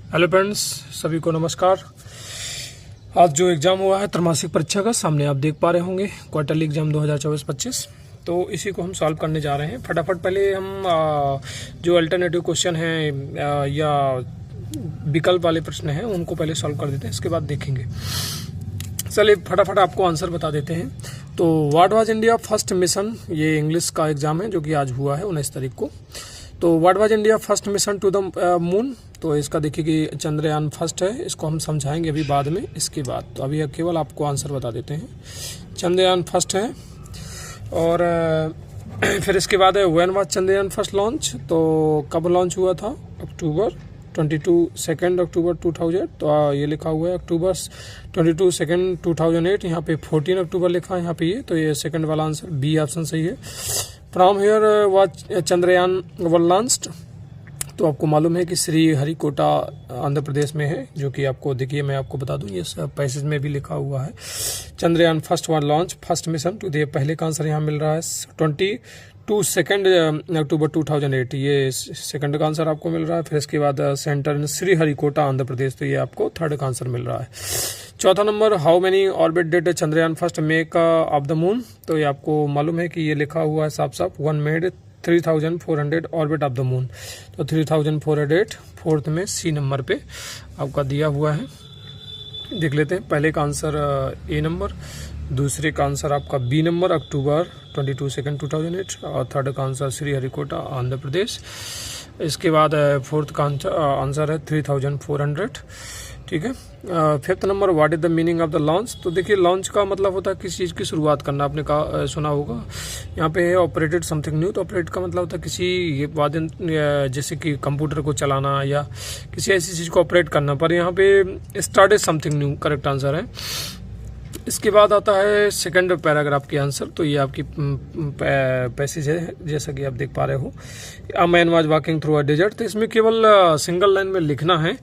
Hello friends, सभी को नमस्कार। आज जो एग्ज़ाम हुआ है त्रैमासिक परीक्षा का, सामने आप देख पा रहे होंगे क्वार्टरली एग्जाम 2024-25। तो इसी को हम सॉल्व करने जा रहे हैं। फटाफट पहले हम जो अल्टरनेटिव क्वेश्चन हैं या विकल्प वाले प्रश्न हैं उनको पहले सॉल्व कर देते हैं, इसके बाद देखेंगे। चलिए फटाफट आपको आंसर बता देते हैं। तो what was India first mission, ये इंग्लिश का एग्जाम है जो कि आज हुआ है 19 तारीख को। तो what was India first mission to the moon, तो इसका देखिए कि चंद्रयान फर्स्ट है, इसको हम समझाएंगे अभी बाद में, इसके बाद। तो अभी केवल आपको आंसर बता देते हैं। चंद्रयान फर्स्ट है। और फिर इसके बाद है when was Chandrayaan first launch, तो कब लॉन्च हुआ था? अक्टूबर 2 अक्टूबर 2000। तो ये लिखा हुआ है अक्टूबर 22 2008। यहाँ पे 14 अक्टूबर लिखा है यहाँ पे ये, तो ये सेकंड वाला आंसर बी ऑप्शन सही है। From here was Chandrayaan one launched, तो आपको मालूम है कि श्रीहरिकोटा आंध्र प्रदेश में है, जो कि आपको देखिए मैं आपको बता दूं, ये पैसेज में भी लिखा हुआ है। Chandrayaan first one launch first mission today, पहले का आंसर यहाँ मिल रहा है 22 अक्टूबर 2008, ये सेकंड का आंसर आपको मिल रहा है। फिर इसके बाद सेंटर श्रीहरिकोटा आंध्र प्रदेश, तो ये आपको थर्ड का आंसर मिल रहा है। चौथा number, how many orbit did Chandrayaan first make of the moon, तो ये आपको मालूम है कि ये लिखा हुआ है साफ साफ, 1 made 3400 orbit of the moon. तो 3408 फोर्थ में सी नंबर पे आपका दिया हुआ है। देख लेते हैं। पहले का आंसर ए नंबर, दूसरे का आंसर आपका बी नंबर अक्टूबर 22 2008, और थर्ड का आंसर श्रीहरिकोटा आंध्र प्रदेश। इसके बाद फोर्थ का आंसर है 3400। ठीक है। Fifth number, what is the meaning of the launch, तो देखिए लॉन्च का मतलब होता है किसी चीज़ की शुरुआत करना। आपने कहा सुना होगा यहाँ पे है ऑपरेटेड समथिंग न्यू, तो ऑपरेट का मतलब होता है किसी वादन, जैसे कि कंप्यूटर को चलाना या किसी ऐसी चीज़ को ऑपरेट करना, पर यहाँ पे started something new correct answer है। इसके बाद आता है सेकंड पैराग्राफ की आंसर, तो ये आपकी पैसेज है जैसा कि आप देख पा रहे हो। A man was walking through a desert, तो इसमें केवल सिंगल लाइन में लिखना है।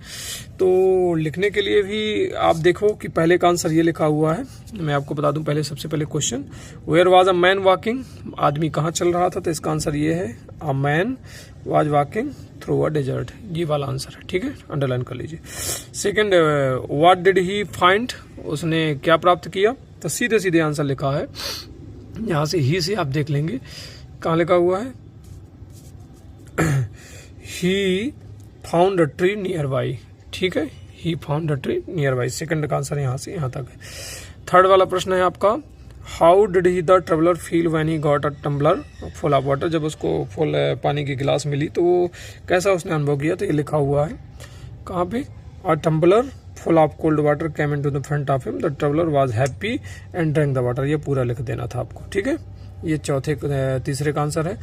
तो लिखने के लिए भी आप देखो कि पहले का आंसर ये लिखा हुआ है। मैं आपको बता दूं पहले, सबसे पहले question, where was a man walking, आदमी कहाँ चल रहा था, तो इसका आंसर ये है a man was walking through a desert, ये वाला आंसर है। ठीक है, अंडरलाइन कर लीजिए। Second, what did he find, उसने क्या प्राप्त किया, तो सीधे सीधे आंसर लिखा है यहाँ से, ही से आप देख लेंगे कहाँ लिखा हुआ है, he found a tree near by. ठीक है, he found a tree near by, second का आंसर यहाँ से यहाँ तक है। थर्ड वाला प्रश्न है आपका, how did he the traveller feel when he got a tumbler full of water, जब उसको फुल पानी की गिलास मिली तो वो कैसा उसने अनुभव किया, तो ये लिखा हुआ है कहाँ पे, a tumbler full of cold water came into the front of him, the traveller was happy and drank the water, ये पूरा लिख देना था आपको। ठीक है, ये तीसरे का आंसर है।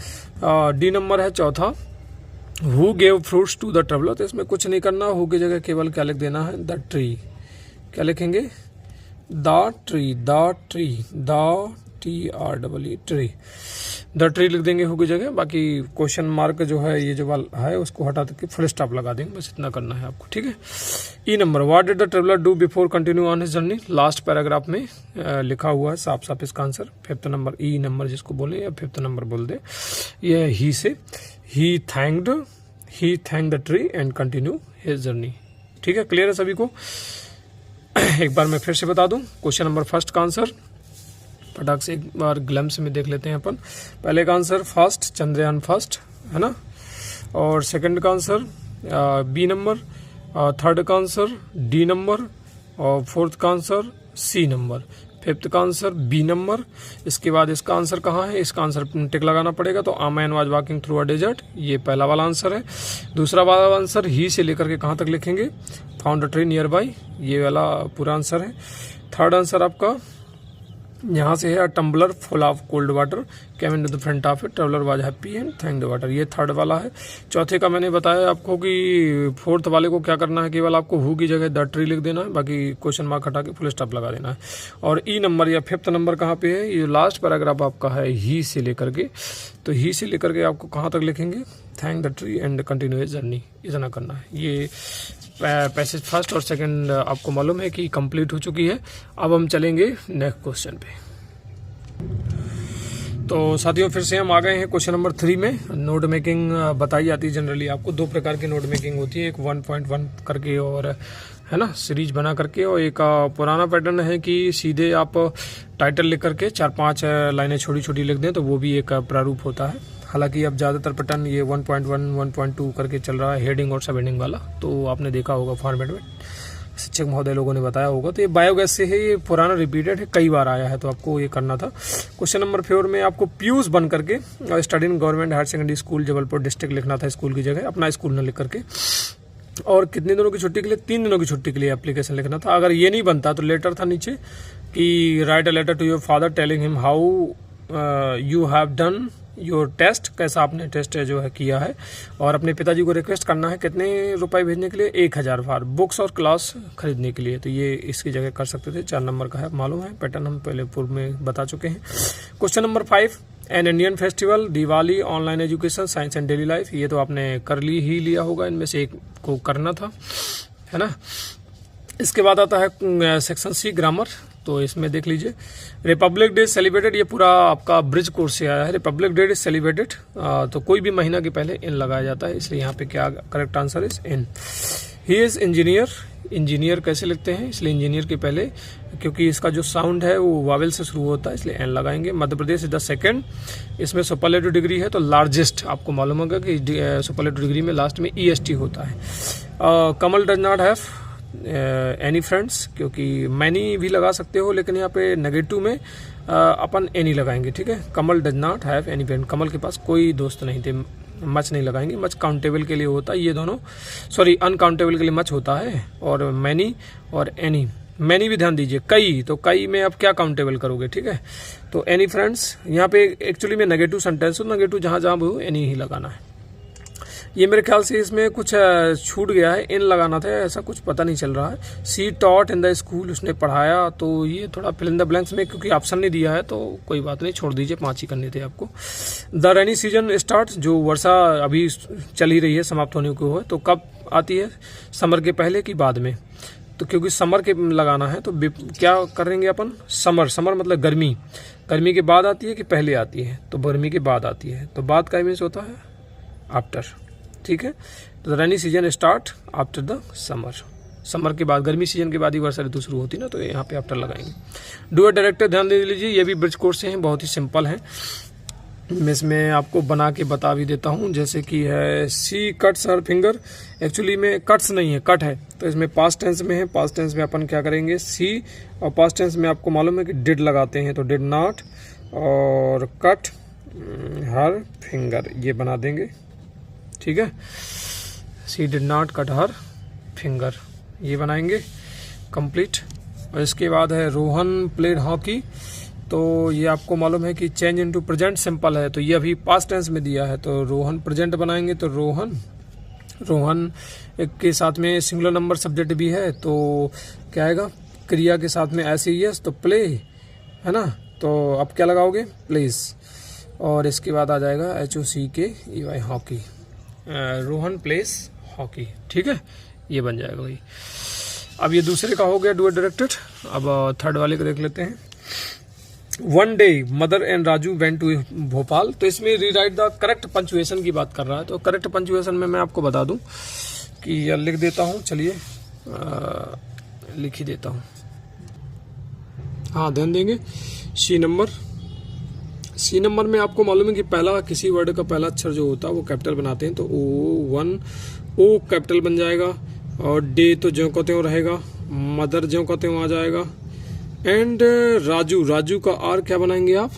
डी नंबर है चौथा, who gave fruits to the traveller, तो इसमें कुछ नहीं करना, हु की जगह केवल क्या लिख देना है, द ट्री। क्या लिखेंगे, the tree, the tree, the TREE tree, the tree लिख देंगे हु की जगह। बाकी क्वेश्चन मार्क जो है ये जो वाला है उसको हटा के फुल स्टॉप लगा देंगे, बस इतना करना है आपको। ठीक है। E number, what did the traveller do before continue on his journey, last paragraph में लिखा हुआ है साफ साफ इसका answer. Fifth number, E number जिसको बोले या फिफ्थ नंबर बोल दे, ये ही से, he thanked the tree and continue his journey. ठीक है, क्लियर है सभी को। एक बार मैं फिर से बता दूं, क्वेश्चन नंबर फर्स्ट का आंसर फटाक से एक बार ग्लम्स में देख लेते हैं अपन। पहले का आंसर फर्स्ट, चंद्रयान फर्स्ट है ना, और सेकंड का आंसर बी नंबर, थर्ड का आंसर डी नंबर, और फोर्थ का आंसर सी नंबर, फिफ्थ का आंसर बी नंबर। इसके बाद इसका आंसर कहाँ है, इसका आंसर टिक लगाना पड़ेगा, तो a man was walking through a desert, ये पहला वाला आंसर है। दूसरा वाला आंसर ही से लेकर के कहाँ तक लिखेंगे, found a tree near by, ये वाला पूरा आंसर है। थर्ड आंसर आपका यहाँ से है, tumbler full of cold water came into the front of it, traveller was happy and thank the water, ये थर्ड वाला है। चौथे का मैंने बताया आपको कि फोर्थ वाले को क्या करना है, केवल आपको हु की जगह द ट्री लिख देना है, बाकी क्वेश्चन मार्क हटा के फुल स्टॉप लगा देना है। और ई नंबर या फिफ्थ नंबर कहाँ पे है, ये लास्ट पैराग्राफ आपका है ही से लेकर के, तो ही से लेकर के आपको कहाँ तक लिखेंगे, thank the tree and continue his journey, इतना करना है। ये पैसेज फर्स्ट और सेकंड आपको मालूम है कि कंप्लीट हो चुकी है। अब हम चलेंगे नेक्स्ट क्वेश्चन पे। तो साथियों फिर से हम आ गए हैं क्वेश्चन नंबर 3 में। नोट मेकिंग बताई जाती है जनरली आपको, दो प्रकार की नोट मेकिंग होती है, एक 1.1 करके और है ना सीरीज बना करके, और एक पुराना पैटर्न है कि सीधे आप टाइटल लिख करके 4-5 लाइनें छोटी छोटी लिख दें, तो वो भी एक प्रारूप होता है। हालांकि अब ज़्यादातर पैटर्न ये 1.1, 1.2 करके चल रहा है, हेडिंग और सब हेडिंग वाला, तो आपने देखा होगा फॉर्मेट में, शिक्षक महोदय लोगों ने बताया होगा। तो ये बायोगैस से है, ये पुराना रिपीटेड है, कई बार आया है, तो आपको ये करना था। क्वेश्चन नंबर 4 में आपको पीयूष बन करके और study in government higher secondary school Jabalpur district लिखना था, स्कूल की जगह अपना स्कूल न लिख करके। और कितने दिनों की छुट्टी के लिए? 3 दिनों की छुट्टी के लिए एप्लीकेशन लिखना था। अगर ये नहीं बनता तो लेटर था नीचे कि write a letter to your father telling him how you have done your test, कैसा आपने टेस्ट जो है किया है, और अपने पिताजी को रिक्वेस्ट करना है कितने रुपए भेजने के लिए? 1000 बार बुक्स और क्लास खरीदने के लिए। तो ये इसकी जगह कर सकते थे, 4 नंबर का है, मालूम है पैटर्न, हम पहले पूर्व में बता चुके हैं। Question number 5, an Indian festival, Diwali, online education, science and daily life, ये तो आपने कर लिया होगा, इनमें से एक को करना था, है ना। इसके बाद आता है सेक्शन सी ग्रामर, तो इसमें देख लीजिए रिपब्लिक डे सेलिब्रेटेड, ये पूरा आपका ब्रिज कोर्स से आया है। रिपब्लिक डे इज सेलिब्रेटेड, तो कोई भी महीना के पहले इन लगाया जाता है, इसलिए यहाँ पे क्या correct answer is in. He is engineer, engineer कैसे लिखते हैं? इसलिए इंजीनियर के पहले, क्योंकि इसका जो साउंड है वो वावेल से शुरू होता है, इसलिए एन लगाएंगे। Madhya Pradesh is the second, इसमें सुपरलेटिव डिग्री है, तो लार्जेस्ट आपको मालूम होगा कि सुपरलेटिव डिग्री में लास्ट में EST होता है। Kamal does not have any friends, क्योंकि मैनी भी लगा सकते हो, लेकिन यहाँ पे नेगेटिव में अपन एनी लगाएंगे, ठीक है। Kamal does not have any friend, Kamal के पास कोई दोस्त नहीं थे। मच नहीं लगाएंगे, मच काउंटेबल के लिए होता है, ये दोनों सॉरी अनकाउंटेबल के लिए मच होता है, और मैनी और एनी। मैनी भी ध्यान दीजिए, कई, तो कई में आप क्या काउंटेबल करोगे, ठीक है। तो एनी फ्रेंड्स, यहाँ पे एक्चुअली में नेगेटिव सेंटेंस हो, नेगेटिव जहाँ जहाँ भी हो एनी ही लगाना है। ये मेरे ख्याल से इसमें कुछ छूट गया है, इन लगाना था, ऐसा कुछ पता नहीं चल रहा है। सी टॉट इन द स्कूल, उसने पढ़ाया, तो ये थोड़ा फिल इन द ब्लैंक्स में, क्योंकि ऑप्शन नहीं दिया है तो कोई बात नहीं, छोड़ दीजिए, 5 ही करने थे आपको। द रेनी सीजन स्टार्ट, जो वर्षा अभी चल ही रही है, समाप्त होने को है, तो कब आती है? समर के पहले कि बाद में? तो क्योंकि समर के लगाना है, तो क्या करेंगे अपन? समर, समर मतलब गर्मी, गर्मी के बाद आती है कि पहले आती है? तो गर्मी के बाद आती है, तो बाद का मीन्स होता है आफ्टर, ठीक है। तो rainy season start after the summer, summer के बाद, गर्मी सीजन के बाद ही वर्षा ऋतु शुरू होती है ना, तो यहाँ पे आफ्टर लगाएंगे। डू अ डायरेक्टर, ध्यान दे लीजिए, ये भी ब्रिज कोर्स से हैं, बहुत ही सिंपल है। मैं इसमें आपको बना के बता भी देता हूँ, जैसे कि है सी कट्स हर फिंगर, एक्चुअली में कट्स नहीं है, कट है, तो इसमें पास्ट टेंस में है। पास्ट टेंस में अपन क्या करेंगे? सी, और पास्ट टेंस में आपको मालूम है कि डिड लगाते हैं, तो डिड नॉट और कट हर फिंगर, ये बना देंगे, ठीक है। She did not cut her finger, ये बनाएंगे कंप्लीट। और इसके बाद है रोहन प्लेड हॉकी, तो ये आपको मालूम है कि चेंज इनटू प्रेजेंट सिंपल है, तो ये अभी पास्ट टेंस में दिया है, तो रोहन प्रेजेंट बनाएंगे, तो रोहन, रोहन एक के साथ में सिंगुलर नंबर सब्जेक्ट भी है, तो क्या आएगा? क्रिया के साथ में ऐसे ही, तो प्ले, है ना, तो अब क्या लगाओगे? प्लेस, और इसके बाद आ जाएगा HOCKEY hockey, Rohan place hockey, ठीक है, ये बन जाएगा भाई। अब ये दूसरे का हो गया डू डायरेक्टेड, अब थर्ड वाले को देख लेते हैं। One day mother and Raju went to Bhopal, तो इसमें रीराइट द करेक्ट पंचुएशन की बात कर रहा है, तो करेक्ट पंचुएशन में मैं आपको बता दूं कि यह लिख देता हूं, चलिए लिख ही देता हूं, हाँ ध्यान देंगे। सी नंबर में आपको मालूम है कि पहला किसी वर्ड का पहला अक्षर जो होता है वो कैपिटल बनाते हैं, तो O कैपिटल बन जाएगा, और डे तो ज्यों का त्यों रहेगा, मदर ज्यों का त्यों आ जाएगा, एंड राजू का आर क्या बनाएंगे आप?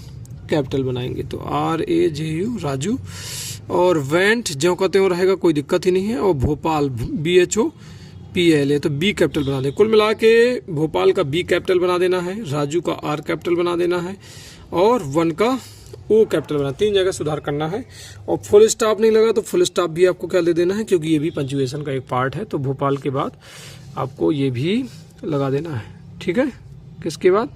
कैपिटल बनाएंगे, तो RAJU राजू, और वेंट ज्यों का त्यों रहेगा, कोई दिक्कत ही नहीं है, और भोपाल BHOPAL, तो बी कैपिटल बना दें। कुल मिला के भोपाल का बी कैपिटल बना देना है, राजू का आर कैपिटल बना देना है, और वन का O कैपिटल बना, 3 जगह सुधार करना है। और फुल स्टॉप नहीं लगा तो फुल स्टॉप भी आपको क्या दे देना है, क्योंकि ये भी पंचुएशन का एक पार्ट है, तो भोपाल के बाद आपको ये भी लगा देना है, ठीक है। किसके बाद?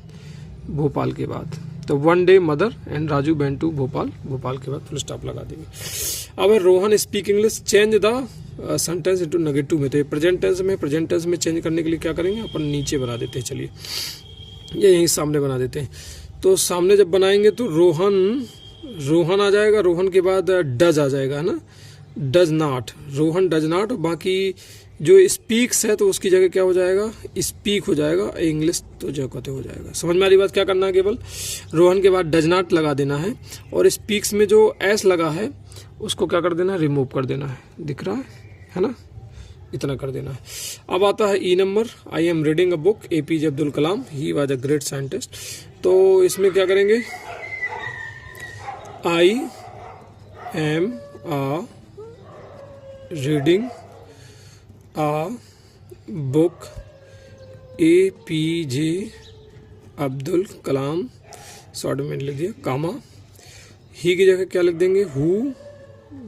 भोपाल के बाद, तो one day mother and Raju went to Bhopal, Bhopal के बाद फुल स्टॉप लगा देंगे। अब Rohan speak English, change the sentence into negative में, तो ये प्रेजेंट टेंस में, प्रेजेंट टेंस में चेंज करने के लिए क्या करेंगे अपन? नीचे बना देते हैं, चलिए ये यहीं सामने बना देते हैं। तो सामने जब बनाएंगे तो रोहन रोहन आ जाएगा, रोहन के बाद डज आ जाएगा, है ना, does not, Rohan does not. बाकी जो स्पीक्स है तो उसकी जगह क्या हो जाएगा, स्पीक हो जाएगा, इंग्लिश तो जो कहते हो जाएगा। समझ में आ रही बात? क्या करना है, केवल रोहन के बाद डज नॉट लगा देना है और स्पीक्स में जो एस लगा है उसको क्या कर देना है, रिमूव कर देना है। दिख रहा है ना, इतना कर देना है। अब आता है E number, I am reading a book, APJ Abdul Kalam, he was a great scientist. तो इसमें क्या करेंगे, I am reading a book, APJ Abdul Kalam, short में लिख दिया, कामा, ही की जगह क्या लिख देंगे, who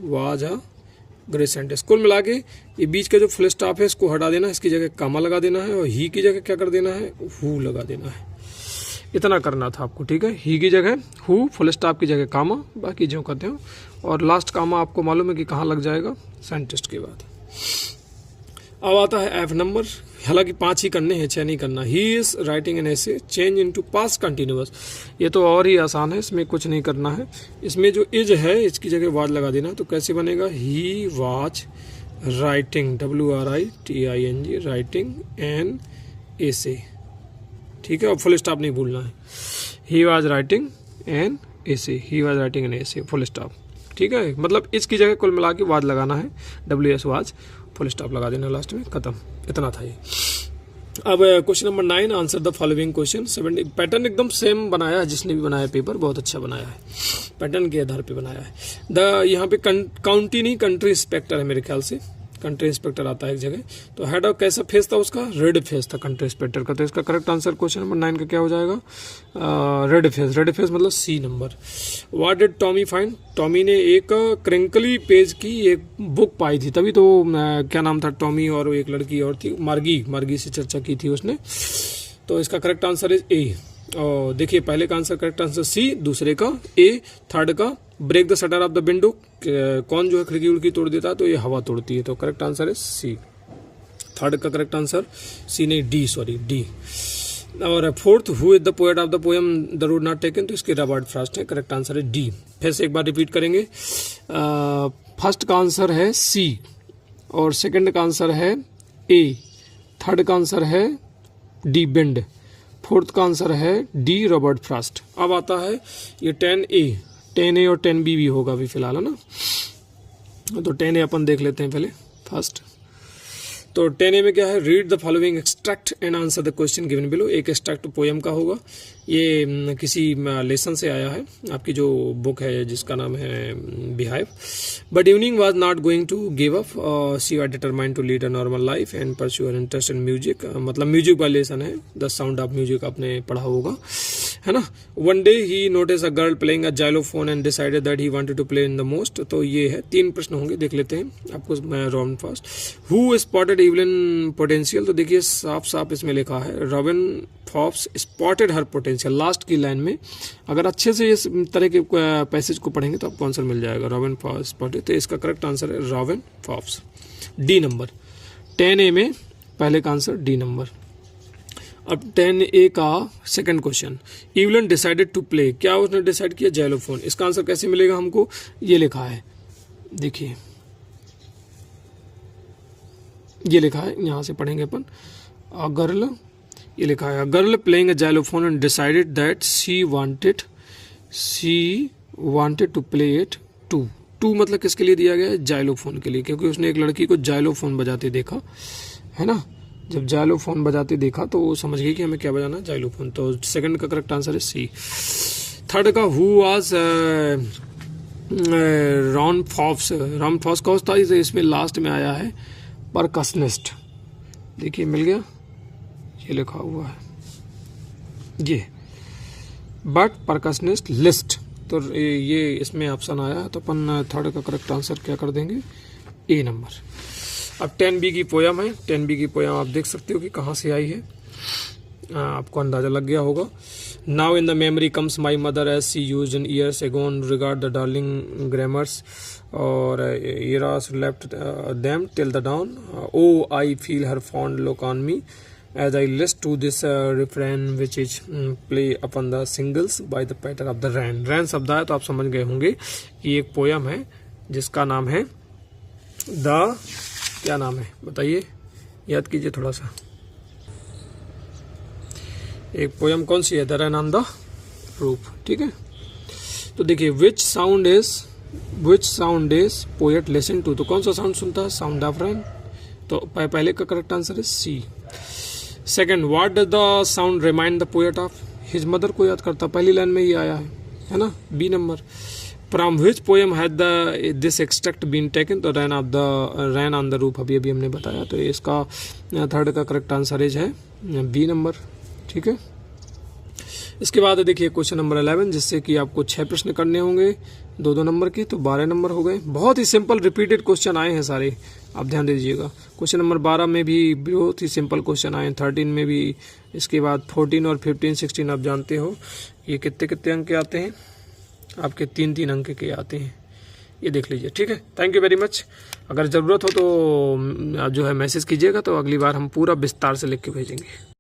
was a great scientist. कुल मिला के ये बीच का जो फुल स्टॉप है इसको हटा देना, इसकी जगह कामा लगा देना है और ही की जगह क्या कर देना है, हु लगा देना है। इतना करना था आपको, ठीक है। ही की जगह हु, फुल स्टॉप की जगह कामा, बाकी जो कहते हो, और लास्ट कामा आपको मालूम है कि कहाँ लग जाएगा, साइंटिस्ट के बाद। अब आता है एफ नंबर, हालांकि 5 ही करने हैं, 6 नहीं करना। He is writing an essay change into past continuous, ये तो और ही आसान है, इसमें कुछ नहीं करना है। इसमें जो इज है इसकी जगह वाज लगा देना, तो कैसे बनेगा, he was writing, WRITING, writing an essay, ठीक है, और फुल स्टॉप नहीं भूलना है। He was writing an essay, he was writing an essay, full stop, ठीक है। मतलब इसकी जगह कुल मिला के वाज लगाना है, WS वाज, फुल स्टॉप लगा देना लास्ट में, खत्म। इतना था ये। अब question number 9, answer the following question. 70 pattern एकदम सेम बनाया है, जिसने भी बनाया पेपर बहुत अच्छा बनाया है, पैटर्न के आधार पे बनाया है। यहाँ पे काउंटी नहीं, कंट्री इंस्पेक्टर है मेरे ख्याल से, कंट्री इंस्पेक्टर आता है एक जगह। तो हेड ऑफ कैसा फेस था उसका, रेड फेस था कंट्री इंस्पेक्टर का। तो इसका करेक्ट आंसर क्वेश्चन नंबर 9 का क्या हो जाएगा, रेड फेस। रेड फेस मतलब C number. What did Tommy find, Tommy ने एक क्रिंकली पेज की एक बुक पाई थी, तभी तो क्या नाम था, टॉमी और एक लड़की और थी, मार्गी से चर्चा की थी उसने। तो इसका करेक्ट आंसर इज A। और देखिए पहले का आंसर करेक्ट आंसर C, दूसरे का A, थर्ड का break the shutter of the window, कौन जो है खिड़की उड़की तोड़ देता है, तो ये हवा तोड़ती है। तो करेक्ट आंसर है C। थर्ड का करेक्ट आंसर C नहीं, D, सॉरी D। और fourth, who is the poet of the poem the road not taken, तो इसके रॉबर्ट फ्रॉस्ट है, करेक्ट आंसर है D। फिर से एक बार रिपीट करेंगे, फर्स्ट का आंसर है C और सेकंड का आंसर है A, थर्ड का आंसर है D, बिंड, फोर्थ का आंसर है D, रॉबर्ट फ्रॉस्ट। अब आता है ये 10A, 10A और 10B भी होगा अभी फिलहाल, है ना। तो 10A अपन देख लेते हैं पहले फर्स्ट। तो 10A में क्या है, read the following extract and answer the question given below. एक एक्सट्रैक्ट पोएम का होगा, ये किसी लेसन से आया है, आपकी जो बुक है जिसका नाम है beehive. But evening was not going to give up, she was determined to lead a normal life and pursue her interest in music, मतलब म्यूजिक का लेसन है, द साउंड ऑफ म्यूजिक आपने पढ़ा होगा, है ना। One day he notice a girl playing a xylophone and decided that he wanted to play in the most. तो ये है, 3 प्रश्न होंगे, देख लेते हैं आपको robin first. Who spotted Evelyn potential, तो देखिए साफ साफ इसमें लिखा है रॉबिन फॉप्स स्पॉटेड हर पोटेंशियल, लास्ट की लाइन में। अगर अच्छे से इस तरह के पैसेज को पढ़ेंगे तो आपको आंसर मिल जाएगा, रॉबिन फॉप्स स्पॉटेड। तो इसका करेक्ट आंसर है रॉबिन फॉप्स, D नंबर। 10A में पहले का आंसर D नंबर। अब 10A का second question, Evelyn decided to play, क्या उसने डिसाइड किया, जाइलोफोन। इसका आंसर कैसे मिलेगा हमको, ये लिखा है, देखिए ये लिखा है, यहां से पढ़ेंगे अपन, अ गर्ल, ये लिखा है, girl playing a xylophone and decided that she wanted to play it too मतलब किसके लिए दिया गया है, जाइलोफोन के लिए, क्योंकि उसने एक लड़की को जाइलोफोन बजाते देखा, है ना। जब जाइलोफोन बजाते देखा तो वो समझ गई कि हमें क्या बजाना है, जाइलोफोन। तो सेकंड का करेक्ट आंसर है C। थर्ड का हु वाज रॉन फॉप्स कौन था, इसमें लास्ट में आया है परकसनिस्ट, देखिए मिल गया, ये लिखा हुआ है ये, बट परकसनिस्ट लिस्ट, तो ये इसमें ऑप्शन आया, तो अपन थर्ड का करेक्ट आंसर क्या कर देंगे, A नंबर। अब 10B की पोयम है, 10B की पोयम आप देख सकते हो कि कहाँ से आई है, आपको अंदाजा लग गया होगा। Now in the memory comes my mother as she use in years agone regard the darling grammars or ere she left them till the down, O I feel her fond look on me as I list to this refrain which is play upon the singles by the pattern of the rain. rain शब्द है तो आप समझ गए होंगे कि एक poem है जिसका नाम है द, क्या नाम है बताइए, याद कीजिए थोड़ा सा। एक पोयम कौन सी है, the rain on the roof, ठीक है। तो देखिए which sound is poet listen to, तो कौन सा साउंड सुनता है, साउंड ऑफ रेन, तो पहले का करेक्ट आंसर है C. Second, what does the sound remind the poet of, his mother को याद करता, पहली लाइन में ही आया है ना, B number. From which poem had this extract been taken, तो रैन ऑन द रूफ अभी हमने बताया, तो इसका थर्ड का करेक्ट आंसर इज है बी नंबर, ठीक है। इसके बाद देखिए क्वेश्चन नंबर 11, जिससे कि आपको 6 प्रश्न करने होंगे 2-2 नंबर के, तो 12 नंबर हो गए। बहुत ही सिंपल रिपीटेड क्वेश्चन आए हैं सारे, आप ध्यान दे दीजिएगा। क्वेश्चन नंबर 12 में भी बहुत ही सिंपल क्वेश्चन आए हैं, 13 में भी, इसके बाद 14 और 15, 16 आप जानते हो ये कितने अंक के आते हैं, आपके 3-3 अंक के आते हैं, ये देख लीजिए, ठीक है। Thank you very much. अगर ज़रूरत हो तो जो है मैसेज कीजिएगा, तो अगली बार हम पूरा विस्तार से लिख के भेजेंगे।